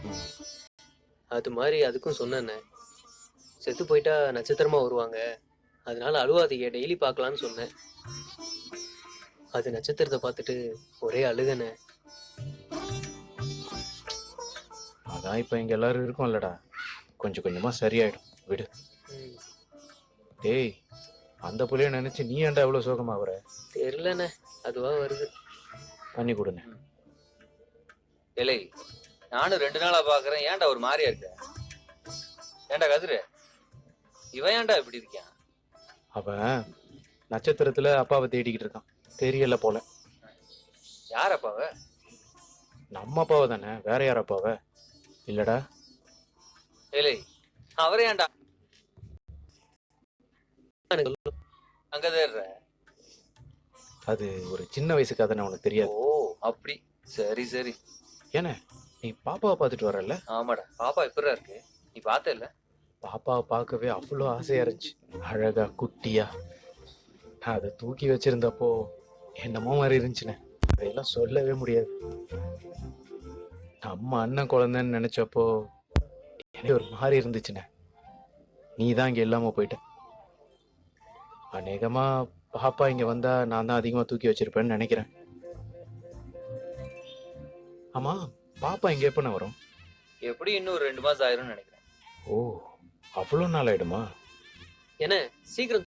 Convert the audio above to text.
ம். அது மாதிரி அதுக்கும் சொன்னேண்ணே. செத்து போயிட்டா நட்சத்திரமா வருவாங்க, அதனால அழுவாதீங்க, டெய்லி பார்க்கலான்னு சொன்னேன். அது நட்சத்திரத்தை பார்த்துட்டு ஒரே அழுகண்ணே. அதான் இப்ப இங்க எல்லாரும் இருக்கோம்லடா, கொஞ்சம் கொஞ்சமா சரியாயிடும், விடு. ம், டேய், அந்த புள்ளைய நினைச்சு நீ ஏன்டா எவ்வளவு சோகமாவற? தெரியலண்ணே, அதுவா வருது. தண்ணி கொடுண்ணே. இல்லை, நானும் 2 நாளா பாக்குறேன், ஏன்டா ஒரு மாதிரியா இருக்க? ஏன்டா கதிரு, இவன் ஏன்டா இப்படி இருக்கான்? அவன் நட்சத்திரத்துல அப்பாவை தேடிக்கிட்டு இருக்கான், தெரியல போல. யார் அப்பாவ? நம்ம அப்பாவை தானே, வேற யார் அப்பாவை? இல்லடா. இல்லை, அவரே ஏன்டா எனக்கு சொல்லு. அங்க தேடுற? அது ஒரு சின்ன வயசு கதைன்னு உனக்கு தெரியாது. ஓ அப்படி, சரி சரி. ஏன்னா நீ பாப்பாவை பார்த்துட்டு வரல? ஆமாடா, பாப்பா எப்படிடா இருக்கு? நீ பார்த்த இல்ல? பாப்பாவை பார்க்கவே அவ்வளோ ஆசையா இருந்துச்சு, அழகா குட்டியா. நான் அதை தூக்கி வச்சிருந்தப்போ என்னமோ மாதிரி இருந்துச்சுண்ணே, அதையெல்லாம் சொல்லவே முடியாது. நம்ம அண்ணன் குழந்தைன்னு நினைச்சப்போ எனக்கு ஒரு மாதிரி இருந்துச்சுண்ணே. நீ தான் இங்க இல்லாம போயிட்ட. அநேகமா பாப்பா இங்க வந்தா நான் தான் அதிகமா தூக்கி வச்சிருப்பேன்னு நினைக்கிறேன். ஆமா, பாப்பா இங்க எப்பண்ணே வரும்? எப்படி இன்னும் ஒரு 2 மாசம் ஆயிரும்னு நினைக்கிறேன். ஓ, அவ்வளோ நாள் ஆயிடுமா? என்ன சீக்கிரம்